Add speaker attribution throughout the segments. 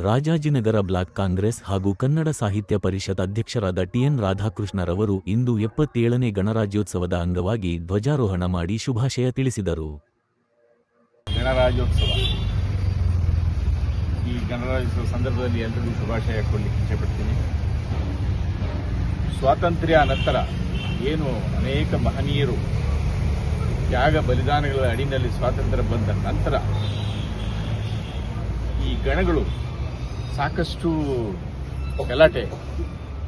Speaker 1: Rajajinagar block Congress ಹಾಗೂ ಕನ್ನಡ ಸಾಹಿತ್ಯ ಪರಿಷತ್ ಅಧ್ಯಕ್ಷರಾದ TN ರಾಧಾಕೃಷ್ಣರವರು ಇಂದು 77ನೇ ಗಣರಾಜ್ಯೋತ್ಸವದ ಅಂಗವಾಗಿ ಧ್ವಜಾರೋಹಣ ಮಾಡಿ ಶುಭಾಶಯ ತಿಳಿಸಿದರು.
Speaker 2: ಗಣರಾಜ್ಯೋತ್ಸವ ಈ ಗಣರಾಜ್ಯೋತ್ಸವ ಸಂದರ್ಭದಲ್ಲಿ ಎಲ್ಲರಿಗೂ ಶುಭಾಶಯ ಕೊಡಲಿಕ್ಕೆ ಇಚ್ಛೆಪಡ್ತೀನಿ. ಸ್ವಾತಂತ್ರ್ಯ ನಂತರ ಏನು ಅನೇಕ ಮಹನೀಯರು ತ್ಯಾಗ ಬಲಿದಾನಗಳ ಅಡಿನಲ್ಲಿ ಸ್ವಾತಂತ್ರ್ಯ ಬಂದ ನಂತರ ಈ ಗಣಗಳು ಸಾಕಷ್ಟು ಗಲಾಟೆ,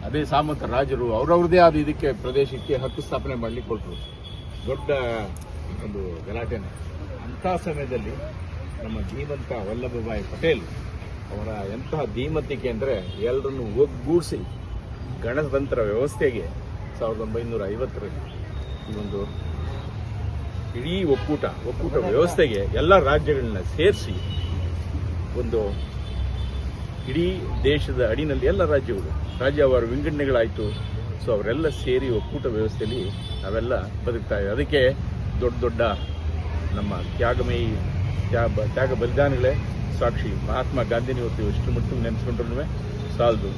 Speaker 2: ಅದೇ ಸಾಮಂತ ರಾಜರು ಅವರವ್ರದೇ ಆದ ಇದಕ್ಕೆ ಪ್ರದೇಶಕ್ಕೆ ಹಕ್ಕು ಸ್ಥಾಪನೆ ಮಾಡಲಿಕ್ಕೆ ಕೊಟ್ಟರು. ದೊಡ್ಡ ಒಂದು ಗಲಾಟೆನೆ. ಅಂಥ ಸಮಯದಲ್ಲಿ ನಮ್ಮ ಧೀಮಂತ ವಲ್ಲಭಭಾಯಿ ಪಟೇಲ್ ಅವರ ಎಂತಹ ಧೀಮಂತಿಕೆ ಅಂದರೆ ಎಲ್ಲರನ್ನು ಒಗ್ಗೂಡಿಸಿ ಗಣತಂತ್ರ ವ್ಯವಸ್ಥೆಗೆ 1950ರಲ್ಲಿ ಈ ಒಂದು ಇಡೀ ಒಕ್ಕೂಟ ವ್ಯವಸ್ಥೆಗೆ ಎಲ್ಲ ರಾಜ್ಯಗಳನ್ನ ಸೇರಿಸಿ ಒಂದು ಇಡೀ ದೇಶದ ಅಡಿನಲ್ಲಿ ಎಲ್ಲ ರಾಜ್ಯವಾರು ವಿಂಗಡಣೆಗಳಾಯಿತು. ಸೊ ಅವರೆಲ್ಲ ಸೇರಿ ಒಕ್ಕೂಟ ವ್ಯವಸ್ಥೆಯಲ್ಲಿ ನಾವೆಲ್ಲ ಬದುಕ್ತಾ ಇದ್ದೀವಿ. ಅದಕ್ಕೆ ದೊಡ್ಡ ನಮ್ಮ ತ್ಯಾಗ ಬಲಿದಾನಗಳೇ ಸಾಕ್ಷಿ. ಮಹಾತ್ಮ ಗಾಂಧಿನಿ ಇವತ್ತು ಎಷ್ಟು ಮಟ್ಟಿಗೆ ನೆನೆಸ್ಕೊಂಡ್ರೂ ಸಾಲದು.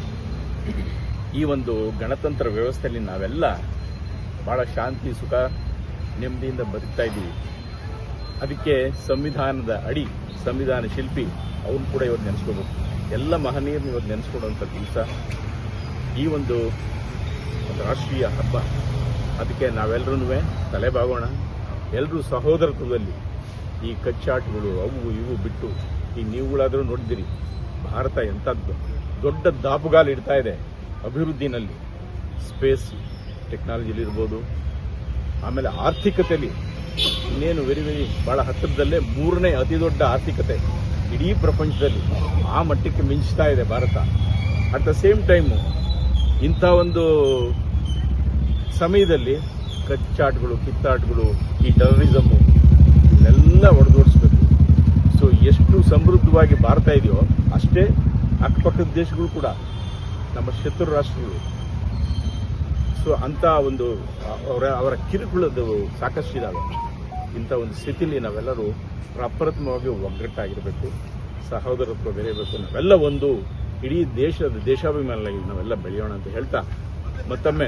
Speaker 2: ಈ ಒಂದು ಗಣತಂತ್ರ ವ್ಯವಸ್ಥೆಯಲ್ಲಿ ನಾವೆಲ್ಲ ಭಾಳ ಶಾಂತಿ, ಸುಖ, ನೆಮ್ಮದಿಯಿಂದ ಬದುಕ್ತಾ ಇದ್ದೀವಿ. ಅದಕ್ಕೆ ಸಂವಿಧಾನದ ಅಡಿ ಸಂವಿಧಾನ ಶಿಲ್ಪಿ ಅವ್ರನ್ನ ಕೂಡ ಇವತ್ತು ನೆನೆಸ್ಕೋಬೇಕು. ಎಲ್ಲ ಮಹನೀಯರನ್ನ ಇವತ್ತು ನೆನೆಸ್ಕೊಡುವಂಥ ದಿವಸ ಈ ಒಂದು ರಾಷ್ಟ್ರೀಯ ಹಬ್ಬ. ಅದಕ್ಕೆ ನಾವೆಲ್ಲರೂ ತಲೆಬಾಗೋಣ. ಎಲ್ಲರೂ ಸಹೋದರತ್ವದಲ್ಲಿ ಈ ಕಚ್ಚಾಟಗಳು ಅವು ಇವು ಬಿಟ್ಟು, ಈ ನೀವುಗಳಾದರೂ ನೋಡಿದಿರಿ ಭಾರತ ಎಂಥದ್ದು ದೊಡ್ಡ ದಾಪುಗಾಲು ಇಡ್ತಾ ಇದೆ ಅಭಿವೃದ್ಧಿನಲ್ಲಿ. ಸ್ಪೇಸ್ ಟೆಕ್ನಾಲಜಿಲಿರ್ಬೋದು, ಆಮೇಲೆ ಆರ್ಥಿಕತೆಯಲ್ಲಿ ಇನ್ನೇನು ವೆರಿ ಭಾಳ ಹತ್ತಿರದಲ್ಲೇ 3ನೇ ಅತಿ ದೊಡ್ಡ ಆರ್ಥಿಕತೆ ಇಡೀ ಪ್ರಪಂಚದಲ್ಲಿ. ಆ ಮಟ್ಟಕ್ಕೆ ಮಿಂಚ್ತಾ ಇದೆ Bharat. At the same time ಇಂಥ ಒಂದು ಸಮಯದಲ್ಲಿ ಕಚ್ಚಾಟಗಳು, ಕಿತ್ತಾಟಗಳು, ಈ ಟೆರರಿಸಮು ಇವೆಲ್ಲ ಹೊಡೆದೋಡಿಸ್ಬೇಕು. ಸೊ ಎಷ್ಟು ಸಮೃದ್ಧವಾಗಿ ಭಾರತ ಇದೆಯೋ ಅಷ್ಟೇ ಅಕ್ಕಪಕ್ಕದ ದೇಶಗಳು ಕೂಡ ನಮ್ಮ ಶತ್ರು ರಾಷ್ಟ್ರಗಳು. ಸೊ ಅಂಥ ಒಂದು ಅವರ ಕಿರುಕುಳದ ಸಾಕಷ್ಟು ಇದ್ದಾವೆ. ಇಂಥ ಒಂದು ಸ್ಥಿತಿಯಲ್ಲಿ ನಾವೆಲ್ಲರೂ ಅಪ್ರತಿಮವಾಗಿ ಒಗ್ಗಟ್ಟಾಗಿರಬೇಕು, ಸಹೋದರತ್ವ ಬೆರೆಯಬೇಕು. ನಾವೆಲ್ಲ ಒಂದು ಇಡೀ ದೇಶಾಭಿಮಾನವಾಗಿ ನಾವೆಲ್ಲ ಬೆಳೆಯೋಣ ಅಂತ ಹೇಳ್ತಾ ಮತ್ತೊಮ್ಮೆ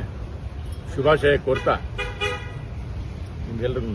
Speaker 2: ಶುಭಾಶಯ ಕೋರ್ತಾ ನಿಮ್ಗೆಲ್ಲರಿಗೂ